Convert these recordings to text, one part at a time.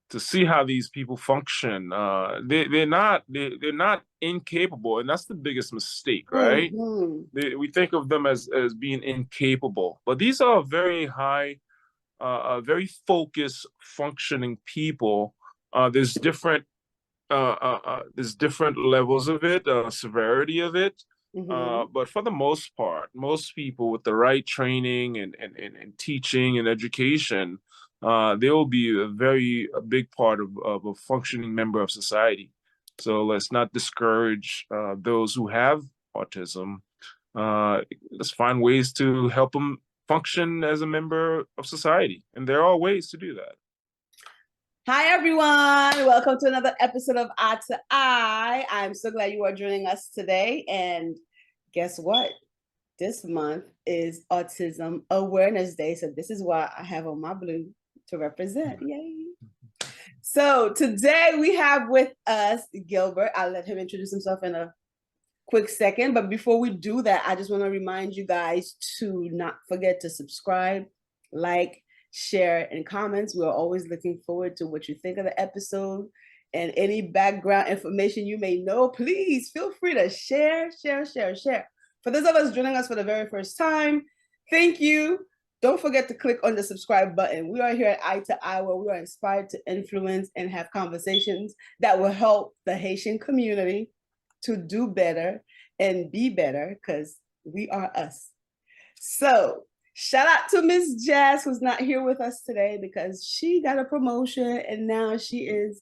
to see how these people function. They're not incapable, and that's the biggest mistake, right? Hmm. We think of them as being incapable, but these are very high, very focused, functioning people. There's different levels of it, severity of it. Hmm. But for the most part, most people with the right training and teaching and education, they will be a big part of a functioning member of society. So let's not discourage those who have autism. Let's find ways to help them function as a member of society. And there are ways to do that. Hi, everyone. Welcome to another episode of Eye to Eye. I'm so glad you are joining us today. And guess what? This month is Autism Awareness Day. So this is why I have on my blue to represent. Yay. So today we have with us Gilbert. I'll let him introduce himself in a quick second. But before we do that, I just want to remind you guys to not forget to subscribe, like, share, and comments. We're always looking forward to what you think of the episode and any background information you may know. Please feel free to share. For those of us joining us for the very first time, thank you. Don't forget to click on the subscribe button. We are here at Eye to Eye, where we are inspired to influence and have conversations that will help the Haitian community to do better and be better, because we are us. So shout out to Miss Jazz, who's not here with us today because she got a promotion and now she is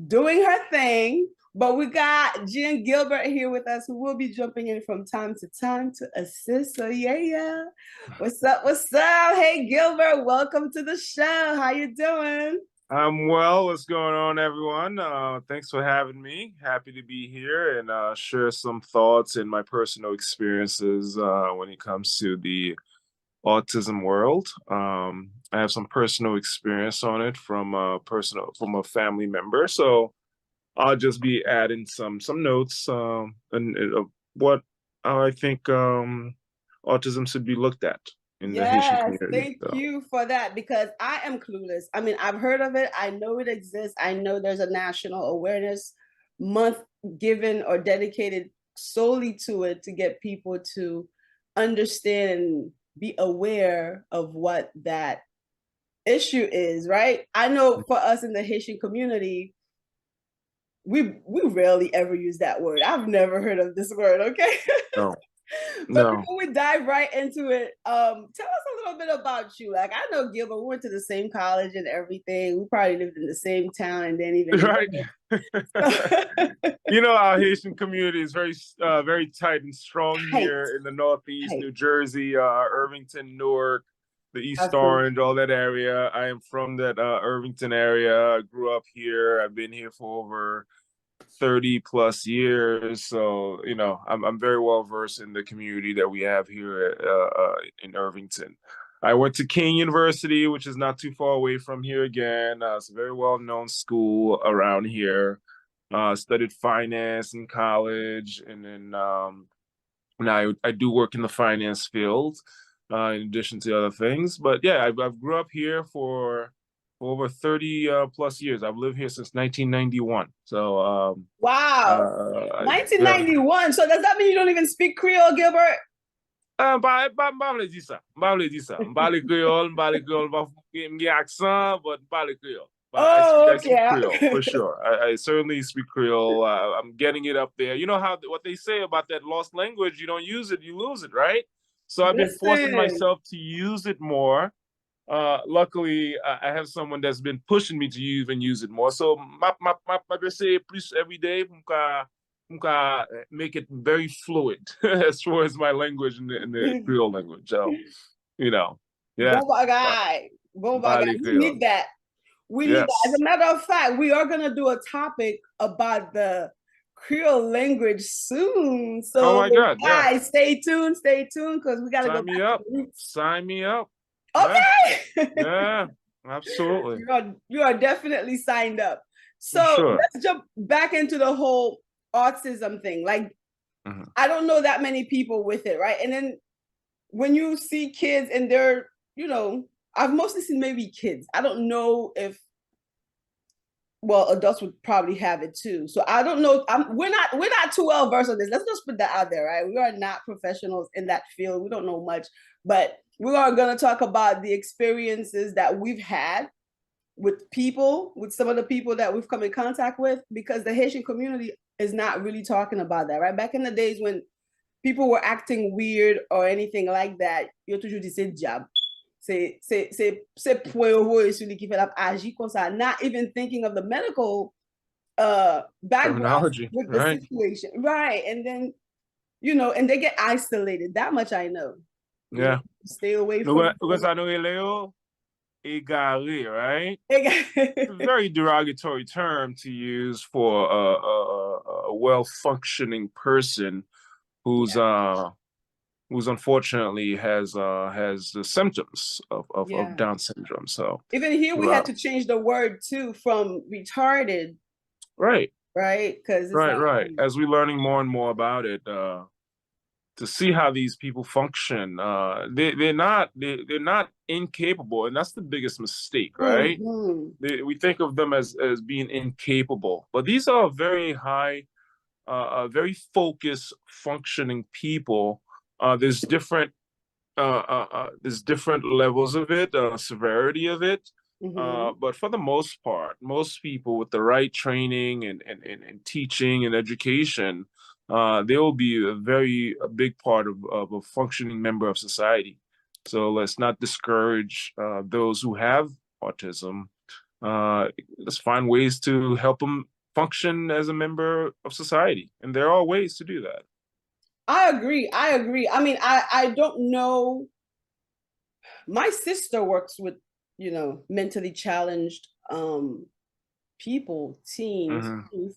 doing her thing. But we got Jen Gilbert here with us, who will be jumping in from time to time to assist. So yeah. What's up? What's up? Hey Gilbert, welcome to the show. How you doing? I'm well. What's going on, everyone? Thanks for having me. Happy to be here and share some thoughts and my personal experiences when it comes to the autism world. I have some personal experience on it from a family member, so I'll just be adding some notes and what I think autism should be looked at in the Haitian Yes, community. thank So. you for that, because I am clueless. I mean, I've heard of it. I know it exists. I know there's a national awareness month given or dedicated solely to it to get people to understand and be aware of what that issue is, right? I know for us in the Haitian community, we rarely ever use that word. I've never heard of this word, okay? No, But no. before we dive right into it, tell us a little bit about you. Like, I know Gilbert, we went to the same college and everything. We probably lived in the same town and then even Right. Our Haitian community is very tight and strong tight, here in the Northeast, tight. New Jersey, Irvington, Newark, the East Absolutely. Orange, all that area. I am from that Irvington area. I grew up here. I've been here for over 30 plus years. So, I'm very well versed in the community that we have here in Irvington. I went to King University, which is not too far away from here again. It's a very well-known school around here. Studied finance in college, and then now I do work in the finance field, in addition to other things. But yeah, I've grew up here for over 30 plus years. I've lived here since 1991. So Wow. yeah. 1991. So does that mean you don't even speak Creole, Gilbert? Mba vle di sa. Mba vle di sa. Mba le Creole, mge accent, but mba le Creole. But Oh, I speak okay. Creole for sure. I certainly speak Creole. I'm getting it up there. You know what they say about that lost language? You don't use it, you lose it, right? So I've been forcing Listen. myself to use it more. Luckily, I have someone that's been pushing me to even use it more. So ma say plus every day make it very fluid as far as my language in the Creole language. So, yeah. Bon bagay. Bon bagay. Bali We need Creole. that. We need that. As Yes. a matter of fact, we are going to do a topic about the Creole language soon. Oh So, my God. Yeah. guys, stay tuned, because we got to go Sign me back to up. the roots. Sign me up. Yeah. Okay. Yeah. Absolutely. You are definitely signed up. For So, sure. let's jump back into the whole autism thing. Like, Mhm. I don't know that many people with it, right? And then when you see kids and they're, I've mostly seen maybe kids. I don't know if well, adults would probably have it too. So I don't know. We're not too well versed on this. Let's just put that out there, right? We are not professionals in that field. We don't know much, but we are going to talk about the experiences that we've had with people, with some of the people that we've come in contact with, because the Haitian community is not really talking about that, right? Back in the days when people were acting weird or anything like that, yo toujours dit c'est diable. C'est point heureux celui qui fait la agir comme ça, not even thinking of the medical background Terminology, with the right? situation. Right. And then, you know, and they get isolated. That much I know. You know, Yeah. stay away from Because I know Leo égaré, right? It's a them. very derogatory term to use for a well-functioning person who's Yeah. who's unfortunately has the symptoms of Yeah. Down syndrome. So Even here, we had to change the word too from retarded, right, right? Because it's right, like, right. As we're learning more and more about it, to see how these people function, they're not incapable, and that's the biggest mistake, right? mm-hmm. We think of them as being incapable, but these are very high, very focused, functioning people. There's different levels of it, severity of it. Mm-hmm. But for the most part, most people with the right training and teaching and education, they will be a big part of a functioning member of society. So let's not discourage those who have autism. Let's find ways to help them function as a member of society. And there are ways to do that. I agree. I agree. I mean, I don't know. My sister works with, you know, mentally challenged people, teens, Hmm. youth,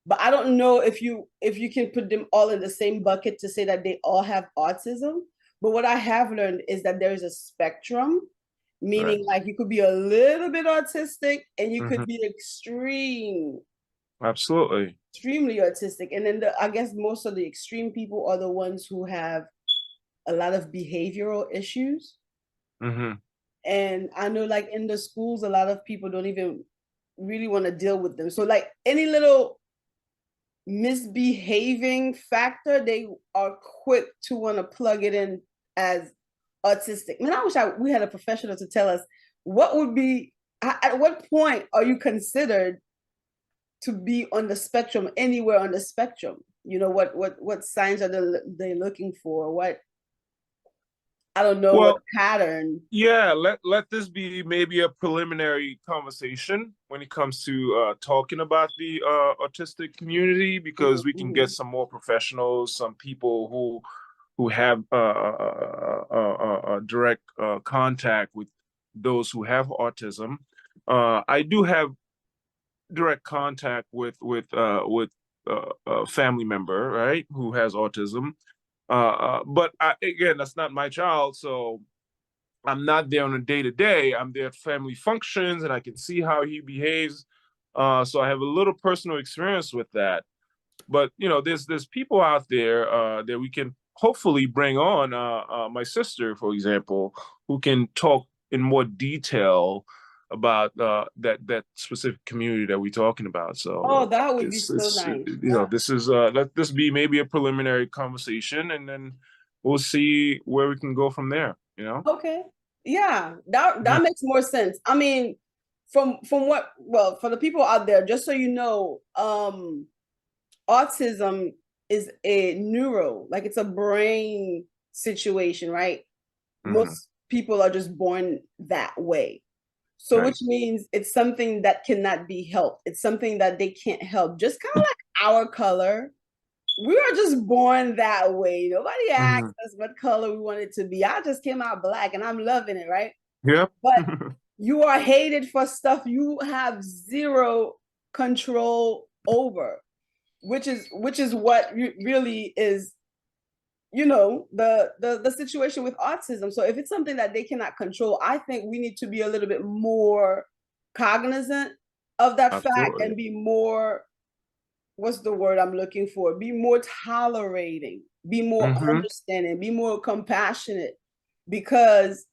but I don't know if you can put them all in the same bucket to say that they all have autism. But what I have learned is that there's a spectrum, Right. meaning like you could be a little bit autistic and you Hmm. could be Absolutely. extremely autistic. And then I guess most of the extreme people are the ones who have a lot of behavioral issues. Hmm. And I know like in the schools, a lot of people don't even really want to deal with them. So like any little misbehaving factor, they are quick to want to plug it in as autistic. Man, I wish we had a professional to tell us what would be, at what point are you considered to be on the spectrum, anywhere on the spectrum? You know, what signs are they looking for? What, I don't know, what Well, pattern. yeah, let this be maybe a preliminary conversation when it comes to talking about the autistic community, because we can get Mm-hmm. some more professionals, some people who have direct contact with those who have autism. I do have direct contact with a family member, right, who has autism. But again, that's not my child, so I'm not there on a day to day. I'm there at family functions, and I can see how he behaves. So I have a little personal experience with that. But you know, there's people out there that we can hopefully bring on. My sister, for example, who can talk in more detail about that specific community that we're talking about. Oh, So that would be so it's nice. you know, this is let this be maybe a preliminary conversation, and then we'll see where we can go from there. You know. Okay. Yeah, that Yeah. that makes more sense. I mean, from what, well, for the people out there, just so you know, autism is a neuro, like it's a brain situation, right? Hmm. Most people are just born that way. So Right. which means it's something that cannot be helped. It's something that they can't help. Just kind of like our color, we are just born that way. Nobody asked Hmm. us what color we wanted to be. I just came out black and I'm loving it, right? Yep. But you are hated for stuff you have zero control over, which is what really is, you know, the situation with autism. So if it's something that they cannot control, I think we need to be a little bit more cognizant of that fact Absolutely. and be more, what's the word I'm looking for? Be more tolerating, be more Hmm. understanding, be more compassionate, because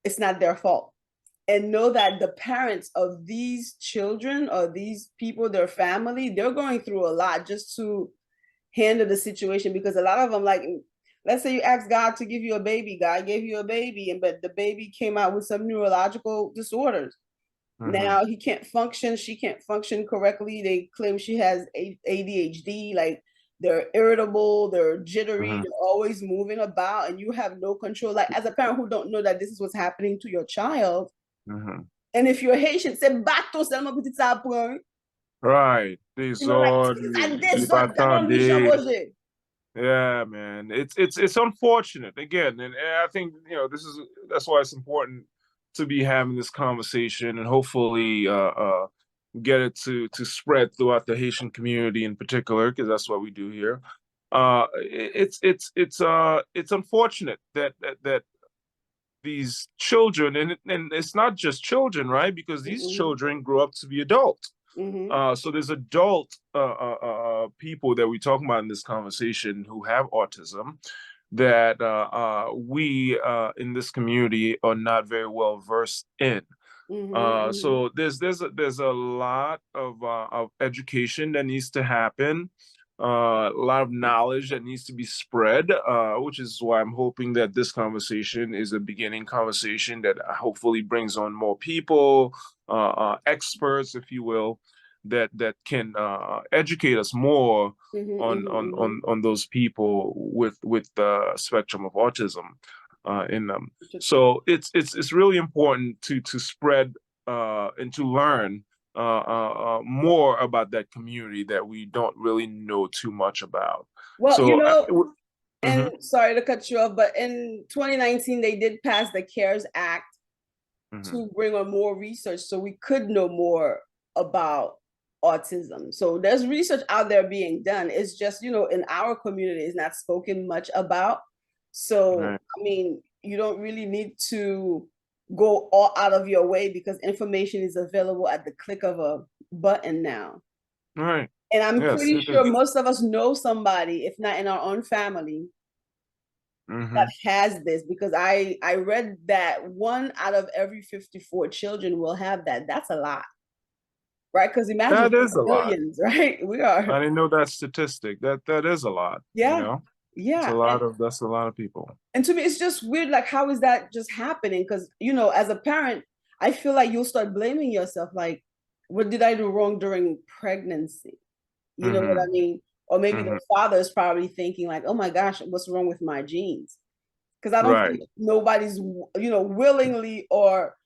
it's not their fault. and know that the parents of these children or these people, their family, they're going through a lot just to handle the situation. Because a lot of them, like, let's say you ask God to give you a baby, God gave you a baby, and but the baby came out with some neurological disorders. Mm-hmm. Now he can't function, she can't function correctly. They claim she has ADHD, like they're irritable, they're jittery, Mm-hmm. they're always moving about, and you have no control. Like as a parent who don't know that this is what's happening to your child, Mm-hmm. and if you're Haitian, c'est bateau seulement petit ça prend. Right. You know, like Desordre, ça les descend tellement méchant bâtardais. Roger. Yeah, man. It's unfortunate again, and I think that's why it's important to be having this conversation and hopefully get it to spread throughout the Haitian community in particular, because that's what we do here. It's unfortunate that these children, and it's not just children, right? Because these Mm-hmm. children grow up to be adults. Mm-hmm. So there's adult people that we talk about in this conversation who have autism that we in this community are not very well versed in. Mm-hmm. So there's a lot of education that needs to happen, a lot of knowledge that needs to be spread, which is why I'm hoping that this conversation is a beginning conversation that hopefully brings on more people, experts, if you will, that can educate us more Mm-hmm. on those people with the spectrum of autism in them. Mm-hmm. So it's really important to spread and to learn more about that community that we don't really know too much about. Well, So, and mhm, sorry to cut you off, but in 2019 they did pass the CARES Act mhm, to bring on more research so we could know more about autism. So there's research out there being done. It's just, in our community, it's not spoken much about. So, right, I mean, you don't really need to go all out of your way because information is available at the click of a button now. right, And I'm yes, pretty it sure is. most of us know somebody, if not in our own family, that Hmm. has this, because I read that one out of every 54 children will have that. That's a lot, right? Because imagine That is a lot. millions, right? We are. I didn't know that statistic. That is a lot. You Yeah, know, it's a yeah. lot of that's a lot of people. And to me it's just weird, like how is that just happening? Because as a parent, I feel like you'll start blaming yourself, like what did I do wrong during pregnancy? You know what I Hmm. mean? Or maybe the Hmm. father is probably thinking like, oh my gosh, what's wrong with my genes? Because I don't Right. think nobody's willingly or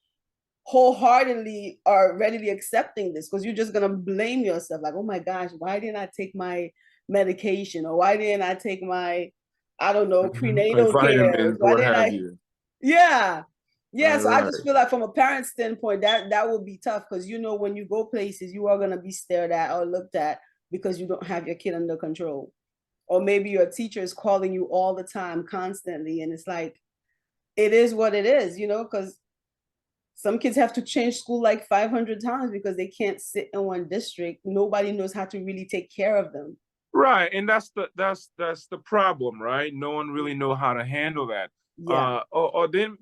wholeheartedly are readily accepting this, because you're just gonna blame yourself like, oh my gosh, why didn't I take my medication, or why didn't I take my, I don't know, Like prenatal cares, vitamins or why what didn't have I? you. Yeah, yeah. Right. So I just Right. feel like from a parent standpoint, that will be tough, because when you go places, you are gonna be stared at or looked at because you don't have your kid under control, or maybe your teacher is calling you all the time constantly, and it's like, it is what it is, because some kids have to change school like 500 times because they can't sit in one district. Nobody knows how to really take care of them. Right, and that's the problem, right? No one really know how to handle that. Yeah. Or they're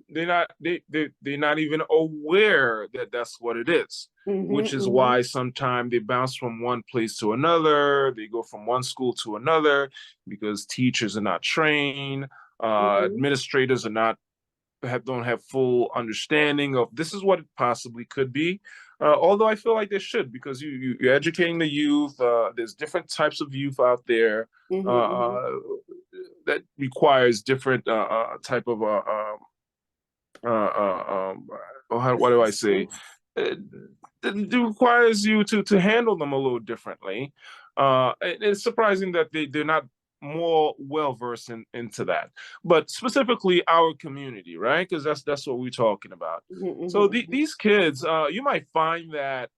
not even aware that that's what it is, Mm-hmm, which is mm-hmm, why sometimes they bounce from one place to another. They go from one school to another because teachers are not trained, mm-hmm, administrators are not don't have full understanding of this is what it possibly could be. Although I feel like they should, because you're educating the youth. There's different types of youth out there mm-hmm, mm-hmm. that requires different type of what do I say? Assistance. It, it requires you to handle them a little differently. It's surprising that they're not more well versed into that, but specifically our community, right? Because that's what we're talking about. Mm-hmm, So mm-hmm, these kids, you might find that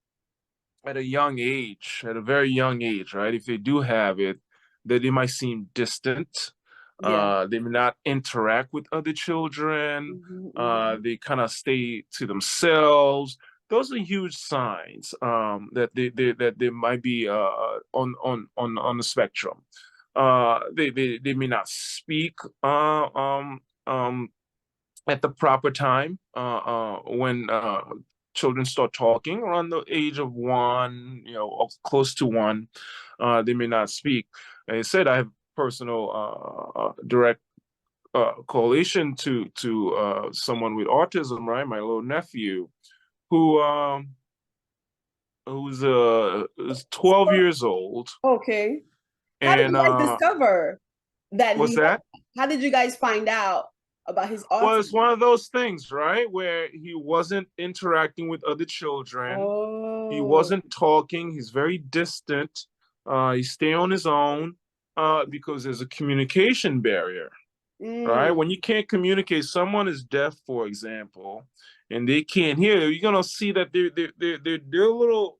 at a young age, at a very young age, right? If they do have it, that they might seem distant. yeah. They may not interact with other children. Mm-hmm, mm-hmm, They kind of stay to themselves. Those are huge signs that they might be on the spectrum. They may not speak at the proper time when children start talking around the age of 1, or close to 1. They may not speak. Like I said, I have personal direct correlation to someone with autism, right? My little nephew, who is 12 years old, Okay. How did and you guys discover that what's he that? how did you guys find out about his Well, it's autism? one of those things, right, where he wasn't interacting with other children. He Oh. wasn't talking. He's very distant. He stay on his own because there's a communication barrier, right? Mm, When you can't communicate, someone is deaf, for example, and they can't hear, you're gonna see that they're a little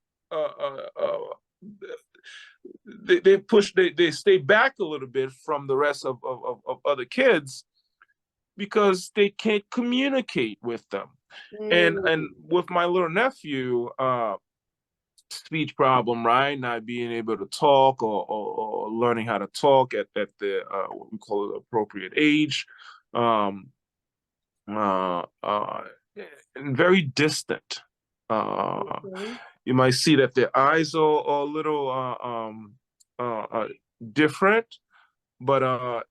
they push they stay back a little bit from the rest of other kids because they can't communicate with them. And mm, with my little nephew, speech problem, right? Not being able to talk or learning how to talk at the what we call it appropriate age. Um, uh, uh, and very distant. Uh, okay. you might see that their eyes are a little different, but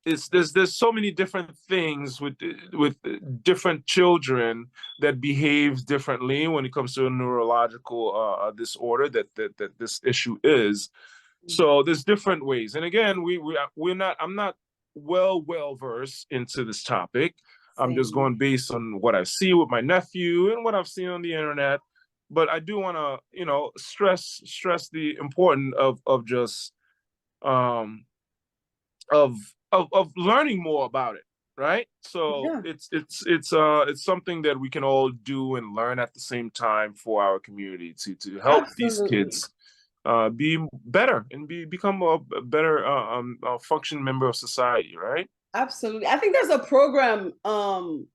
it's there's so many different things with different children that behaves differently when it comes to a neurological disorder that this issue is. So there's different ways, and again, we're not. I'm not well versed into this topic. I'm just Same. going based on what I see with my nephew and what I've seen on the internet. But I do want to, stress the importance of just um, of of learning more about it, right? So Yeah, it's something that we can all do and learn at the same time for our community to help these absolutely. kids be better and become a better function member of society, right? Absolutely. I think there's a program. Wow,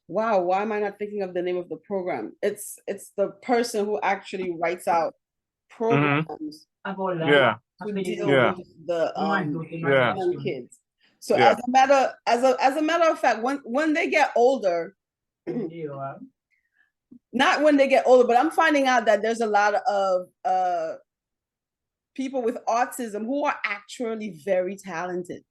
why am I not thinking of the name of the program? It's the person who actually writes out Mm-hmm. programs Yeah. to deal Yeah. with the Yeah. young kids. So Yeah. as a matter of fact, when they get older, not when they get older, but I'm finding out that there's a lot of people with autism who are actually very talented,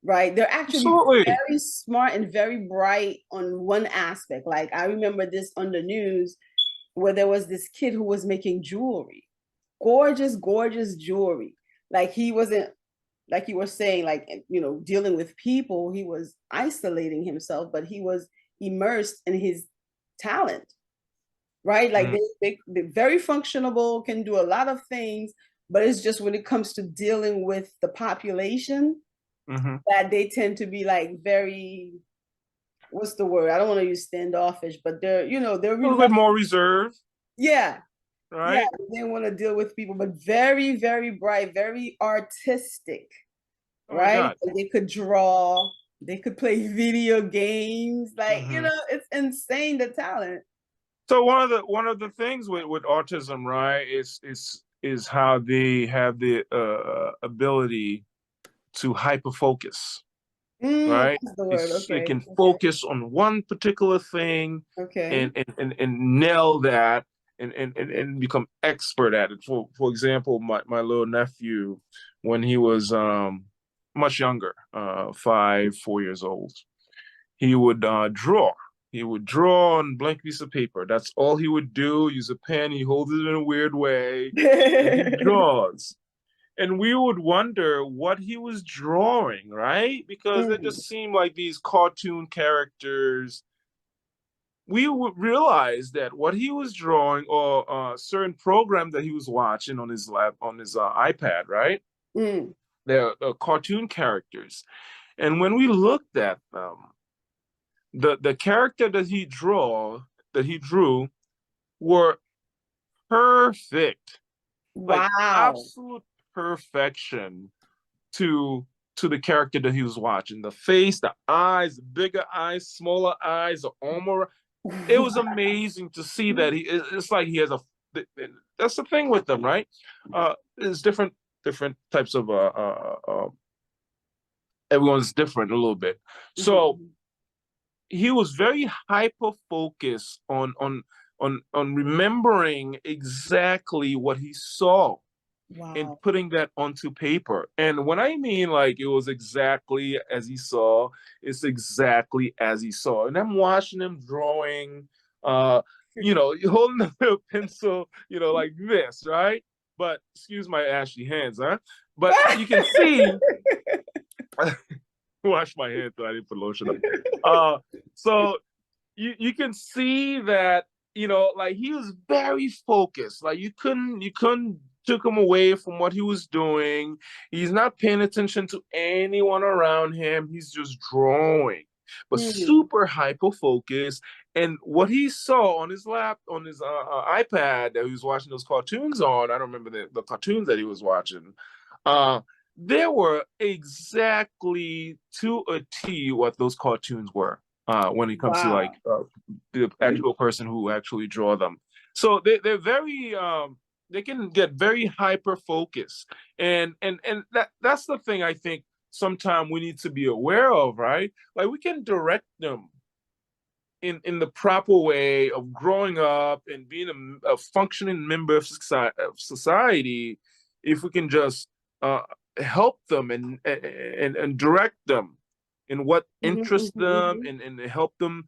right? They're actually Absolutely. very smart and very bright on one aspect. Like I remember this on the news where there was this kid who was making jewelry, gorgeous jewelry. Like he wasn't, like you were saying, like, dealing with people, he was isolating himself, but he was immersed in his talent, right? Like Mm, they're very functionable, can do a lot of things, but it's just when it comes to dealing with the population mm-hmm. that they tend to be like very, what's the word? I don't want to use standoffish, but they're A little bit reluctant. more reserved, Yeah, yeah, right? they want to deal with people, but very, very bright, very artistic, Oh my right? God. They could draw, they could play video games, like Mm-hmm. it's insane the talent. So one of the things with autism, right, is how they have the ability to hyper focus, right? That's the word. It Okay, can okay, focus on one particular thing okay. and nail that and become expert at it. For example, my little nephew, when he was much younger, 4 years old, he would draw. He would draw on blank piece of paper. That's all he would do. Use a pen. He holds it in a weird way, and he draws. And we would wonder what he was drawing, right? Because it Mm, just seemed like these cartoon characters. We would realize that what he was drawing, or a certain program that he was watching on his lap on his iPad, right? mm. They're cartoon characters, and when we looked at them, the character that he drew were perfect, like Wow. absolute perfection to the character that he was watching. The face, the eyes, the bigger eyes, smaller eyes, the armor. It was amazing to see that it's like he has a. That's the thing with them, right? There's different types of everyone's different a little bit. So Mhm. he was very hyper focused on remembering exactly what he saw and Wow. putting that onto paper. And when I mean like it was exactly as he saw, it's exactly as he saw. And I'm watching him drawing, uh, holding the pencil, like this, right? But excuse my ashy hands, huh? But you can see, wash my hands so I didn't put lotion on. So you can see that like he was very focused. Like you couldn't took him away from what he was doing. He's not paying attention to anyone around him. He's just drawing, but Hmm. super hyper focused. And what he saw on his iPad that he was watching those cartoons on, I don't remember the cartoons that he was watching. Uh, there were exactly to a T what those cartoons were when it comes to like Wow. the actual person who actually draw them. So they're very they can get very hyper focused, and that's the thing I think sometimes we need to be aware of, right? Like we can direct them in the proper way of growing up and being a functioning member of society if we can just uh, help them and direct them in what Mhm, interests mhm, them mhm. and help them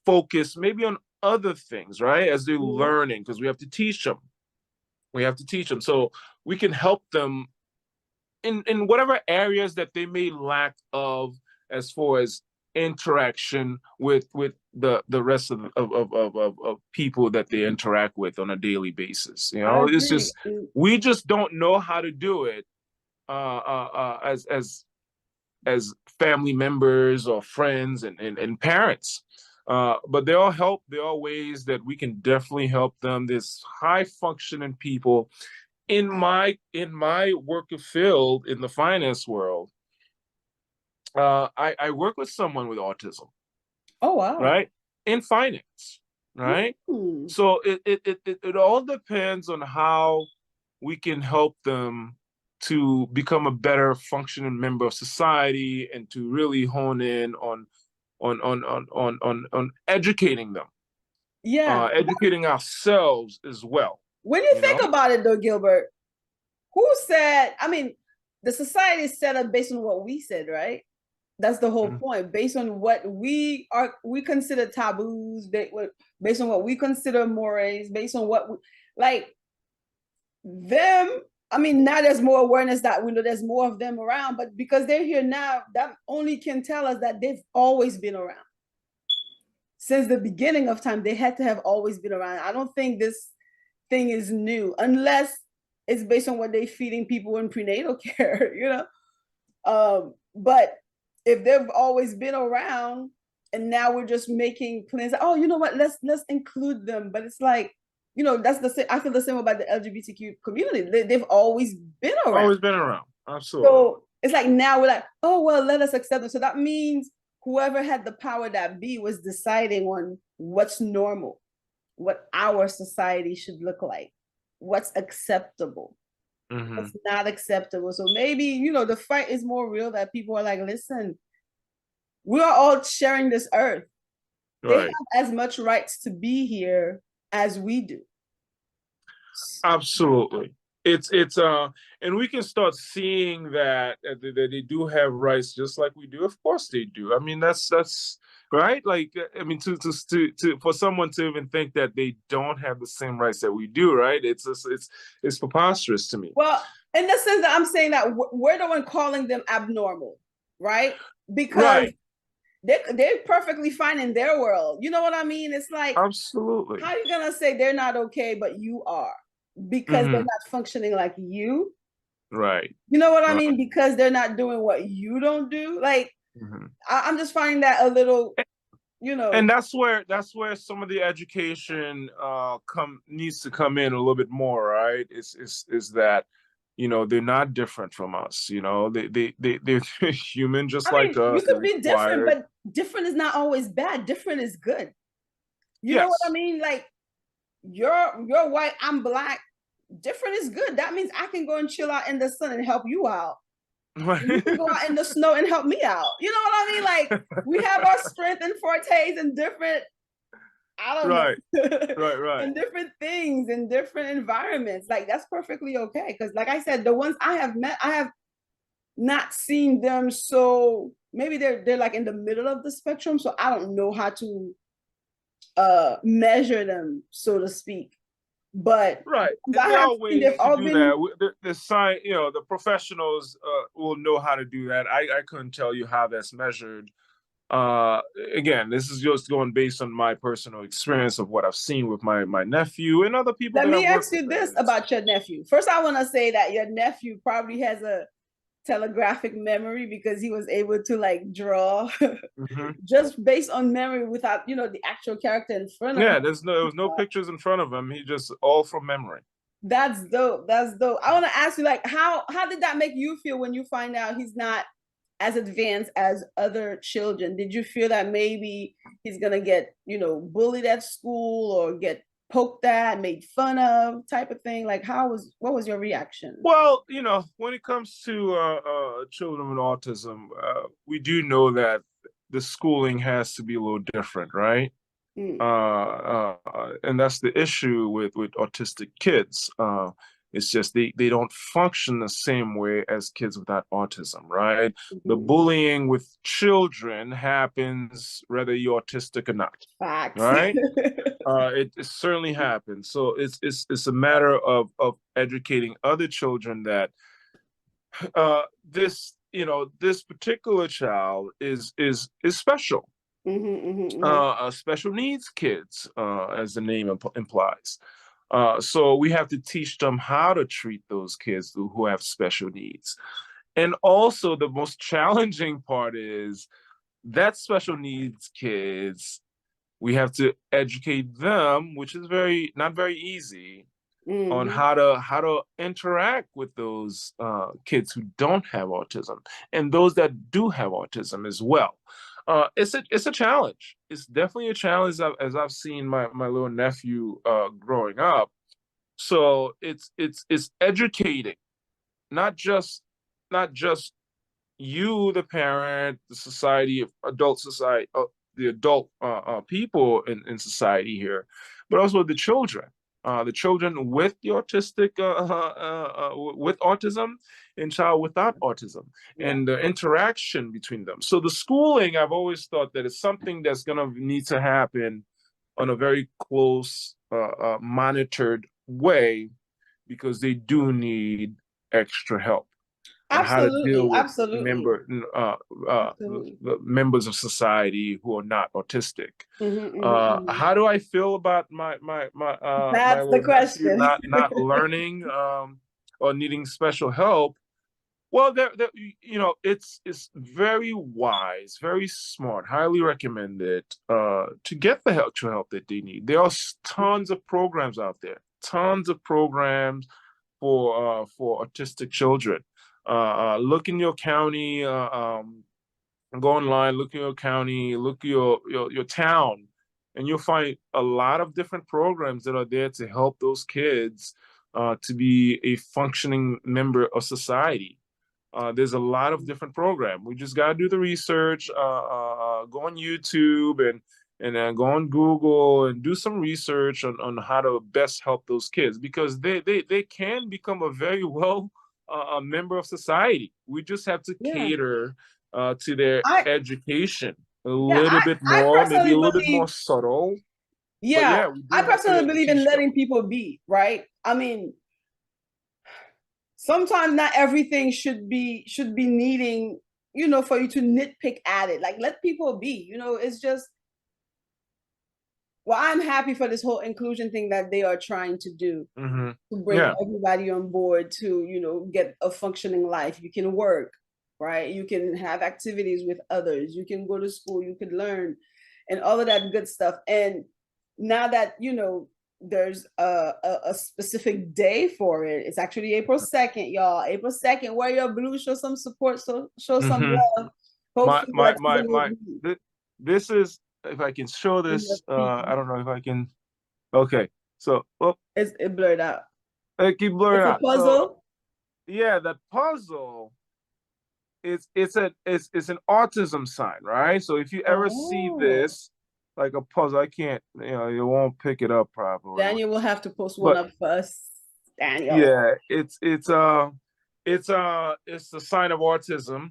focus maybe on other things, right? As they're Yeah. learning, because we have to teach them. We have to teach them. So we can help them in whatever areas that they may lack of as far as interaction with the rest of people that they interact with on a daily basis. I It's agree. just we just don't know how to do it as family members or friends and parents. But there are ways that we can definitely help them. There's high functioning people in my work field in the finance world. I work with someone with autism, Oh, wow. right? In finance, right? Hmm. So it all depends on how we can help them to become a better functioning member of society and to really hone in on educating them, Yeah. educating ourselves as well, When you you know? think about it, though, Gilbert, who said, I mean, the society is set up based on what we said, right? That's the whole Mhm. point. Based on what we consider taboos, based on what we consider mores, based on what we, like them. I mean, now there's more awareness that we know there's more of them around, but because they're here now, that only can tell us that they've always been around. Since the beginning of time, they had to have always been around. I don't think this thing is new unless it's based on what they're feeding people in prenatal care, But if they've always been around and now we're just making plans, oh, you know what, let's include them. But it's like, that's the same. I feel the same about the LGBTQ community. They've always been around. Always been around. Absolutely. So it's like now we're like, oh well, let us accept them. So that means whoever had the power that be was deciding on what's normal, what our society should look like, what's acceptable, Hmm. what's not acceptable. So maybe, the fight is more real that people are like, listen, we are all sharing this earth. They Right. have as much rights to be here as we do. Absolutely. It's and we can start seeing that they do have rights just like we do. Of course they do. I mean that's right. Like I mean to for someone to even think that they don't have the same rights that we do, right? It's preposterous to me. Well, in the sense that I'm saying that we're the one calling them abnormal, right? Because Right. they're perfectly fine in their world. You know what I mean? It's like, Absolutely. how are you gonna say they're not okay, but you are? Because they're Hmm. not functioning like you. Right. You know what I Right. mean? Because they're not doing what you don't do. Like, Hmm. I'm just finding that a little, And that's where some of the education come needs to come in a little bit more, right? Is that they're not different from us. They're human just I like mean, you us. They're could be different, required. but different is not always bad. Different is good. You know what I Yes. mean? Like, you're white, I'm black. Different is good. That means I can go and chill out in the sun and help you out. You can go out in the snow and help me out. You know what I mean? Like we have our strength and fortes in different, I don't know, Right, right. in different things, in different environments. Like that's perfectly okay. Because like I said, the ones I have met, I have not seen them, so maybe they're like in the middle of the spectrum. So I don't know how to measure them, so to speak. But Right. And I there have are seen ways they've to all do been. that. The science, the professionals will know how to do that. I couldn't tell you how that's measured. Uh, Again, this is just going based on my personal experience of what I've seen with my nephew and other people Let that me I've worked ask with. you this about your nephew. First, I want to say that your nephew probably has a telegraphic memory because he was able to like draw Hmm. just based on memory without the actual character in front of him. Yeah, there was no pictures in front of him. He just all from memory. That's dope. That's dope. I want to ask you, like, how did that make you feel when you find out he's not as advanced as other children? Did you feel that maybe he's gonna get, bullied at school or get poked at, made fun of, type of thing? Like, what was your reaction? Well, when it comes to children with autism, we do know that the schooling has to be a little different, right? Mm, And that's the issue with autistic kids. It's just they don't function the same way as kids without autism, right? The mhm. bullying with children happens whether you're autistic or not, Facts. right? It certainly happens. So it's a matter of educating other children that this particular child is special. Special needs kids, as the name implies. So we have to teach them how to treat those kids who have special needs. And also, the most challenging part is that special needs kids, we have to educate them, which is not very easy, on Mm-hmm. how to interact with those kids who don't have autism and those that do have autism as well. It's a challenge. It's definitely a challenge as I've seen my little nephew growing up. So it's educating, not just not just you, the parent, the society, adult society, the adult people in society here, but also the children with the with autism and child without autism, Yeah. and the interaction between them. So the schooling, I've always thought that it's something that's gonna need to happen on a very close, monitored way, because they do need extra help on how to Absolutely. deal with Absolutely. Absolutely. members of society who are not autistic. Mm-hmm. How do I feel about my That's the little nephew question. not learning, or needing special help? Well, it's very wise, very smart, highly recommended to get the help that they need. There are tons of programs out there, tons of programs for autistic children. Look in your county, go online, look in your county, look your town, and you'll find a lot of different programs that are there to help those kids to be a functioning member of society. There's a lot of different programs. We just got to do the research, go on YouTube and go on Google and do some research on how to best help those kids, because they can become a very well a member of society. We just have to Yeah. cater to their I education a yeah, little bit I more, maybe personally a little bit believe, more subtle. But yeah, yeah, we I do have personally to believe in teach them. letting people be, right? I mean, sometimes not everything should be needing, for you to nitpick at it. Like let people be, it's just, well, I'm happy for this whole inclusion thing that they are trying to do, Hmm. to bring Yeah. everybody on board to, get a functioning life. You can work, right? You can have activities with others. You can go to school, you can learn, and all of that good stuff. And now that, there's a specific day for it. It's actually April 2nd, y'all. April 2nd, wear your blue, show some support, so show some Hmm. love. my Hopefully my my autism will my be this is, if I can show in your this, feed. I don't know if I can. Okay, so It blurred out. I keep blurring It's a out. So puzzle. yeah, that puzzle it's an autism sign, right? So if you ever see Oh, this like a puzzle, I can't, you won't pick it up properly. Daniel will have to post one But up for us, Daniel. yeah, it's a sign of autism,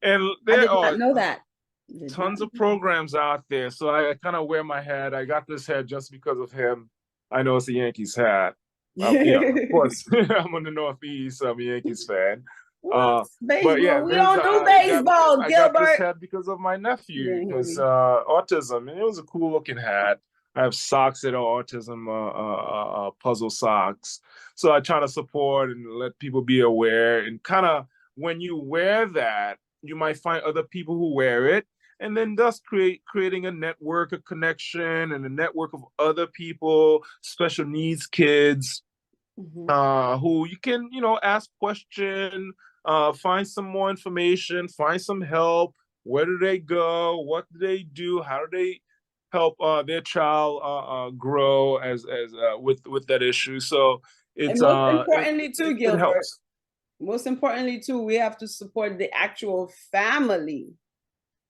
and I there did are not know that. Did not tons of know programs out there. So I kind of wear my hat. I got this hat just because of him. I know it's a Yankees hat. Of that. course, I'm in the Northeast. So I'm a Yankees fan. What? Uh, but yeah, Baseball? We this don't do baseball, I got this Gilbert. hat because of my You nephew, didn't hear because me. autism, and it was a cool looking hat. I have socks that are autism puzzle socks. So I try to support and let people be aware. And kind of when you wear that, you might find other people who wear it, and then thus creating a network, a connection, and a network of other people, special needs kids, Mhm. who you can, ask question, find some more information, find some help. Where do they go? What do they do? How do they help their child grow with that issue? So And it's most importantly, too, it Gilbert, helps. most importantly, too, we have to support the actual family,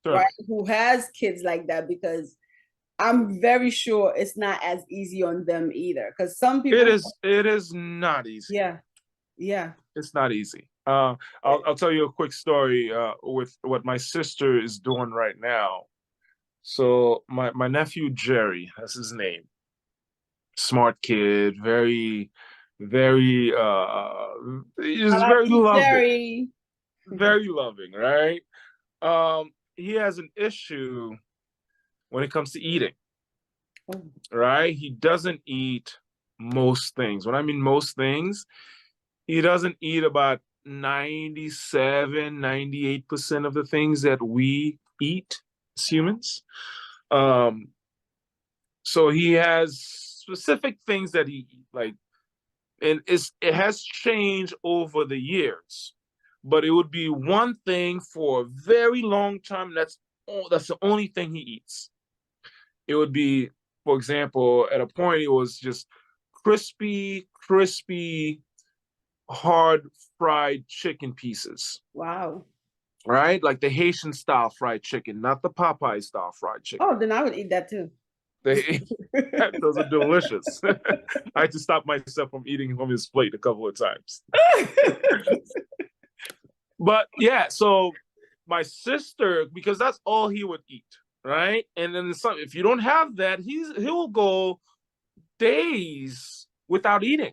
right, Certainly. who has kids like that, because I'm very sure it's not as easy on them either. Because some people, It is not easy. yeah, yeah. It's not easy. I'll tell you a quick story with what my sister is doing right now. So my nephew Jerry, that's his name. Smart kid, very I he's like very you, loving, Jerry. very loving, right? He has an issue when it comes to eating, Oh, right? He doesn't eat most things. When I mean most things, he doesn't eat about 98% of the things that we eat as humans. Um, so he has specific things that he like, and it has changed over the years, but it would be one thing for a very long time. That's the only thing he eats. It would be, for example, at a point it was just crispy, hard fried chicken pieces, wow. right? Like the Haitian style fried chicken, not the Popeye style fried chicken. Oh, then I would eat that too. They those are delicious. I had to stop myself from eating from his plate a couple of times. But yeah, so my sister, because that's all he would eat, right? And then if you don't have that, he'll go days without eating,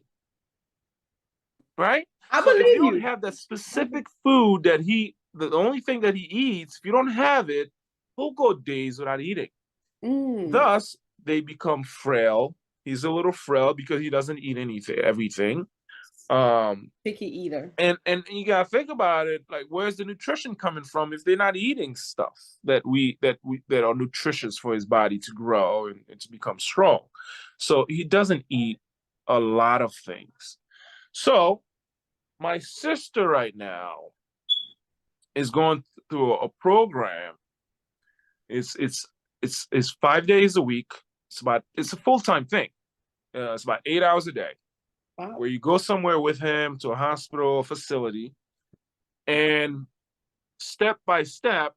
right? I So if you believe don't you. have that specific food the only thing that he eats, if you don't have it, he'll go days without eating. Mm, Thus, they become frail. He's a little frail because he doesn't eat everything. Um, picky eater. and you gotta think about it, like where's the nutrition coming from if they're not eating stuff that are nutritious for his body to grow and to become strong. So he doesn't eat a lot of things. So my sister right now is going through a program. It's 5 days a week. It's a full-time thing. It's about 8 hours a day, Wow. where you go somewhere with him to a hospital, a facility, and step by step,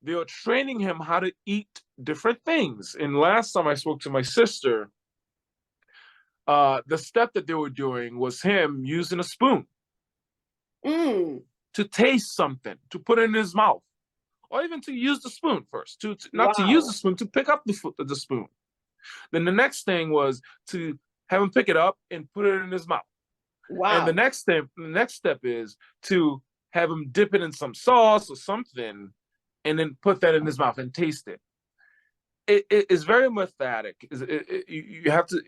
they are training him how to eat different things. And last time I spoke to my sister, the step that they were doing was him using a spoon Mm, to taste something, to put it in his mouth, or even to use the spoon first, not to use the wow. spoon, to pick up the spoon. Then the next thing was to have him pick it up and put it in his mouth. And Wow. the next step is to have him dip it in some sauce or something, and then put that in his mouth and taste it. It is very methodic. You have to.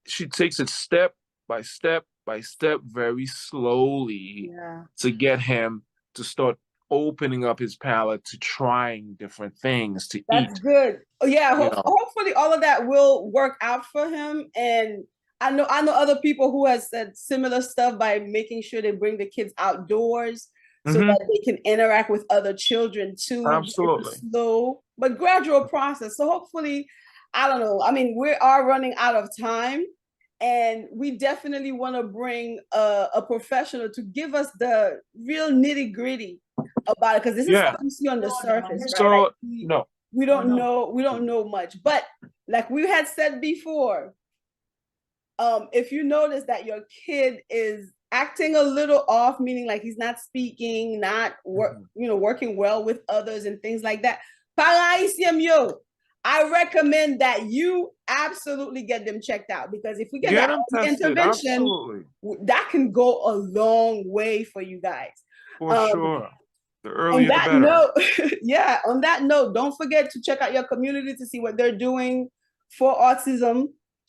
She takes it step by step, very slowly, Yeah. to get him to start opening up his palate to trying different things to That's eat. good. Oh, yeah, You know. hopefully all of that will work out for him. And I know other people who has said similar stuff by making sure they bring the kids outdoors so Mm-hmm. that they can interact with other children too. It's a Absolutely. slow but gradual process. So hopefully, I don't know. I mean, we are running out of time. And we definitely want to bring a professional to give us the real nitty gritty about it, because this is Yeah. stuff you see on the surface, right? So Like no. we don't know much, but like we had said before, if you notice that your kid is acting a little off, meaning like he's not speaking, not working well with others and things like that, I recommend that you absolutely get them checked out, because if we get Get that them tested. intervention, Absolutely. that can go a long way for you guys. For sure. The On earlier the that better. note, yeah, on that note, don't forget to check out your community to see what they're doing for autism,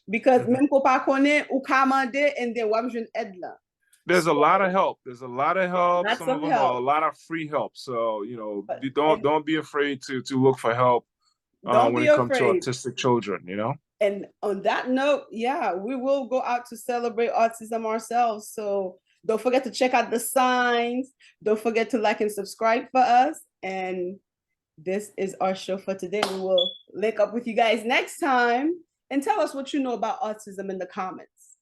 because même ko pa konen, ou ka mande, and then wap jwen ed la. There's a So, lot of help. There's a lot of help. lots Some of of them are a help. lot of free help. So, you know, But, don't be afraid to look for help don't when be it comes to afraid. autistic children, you know? And on that note, yeah, we will go out to celebrate autism ourselves. So don't forget to check out the signs. Don't forget to like and subscribe for us. And this is our show for today. We will link up with you guys next time, and tell us what you know about autism in the comments.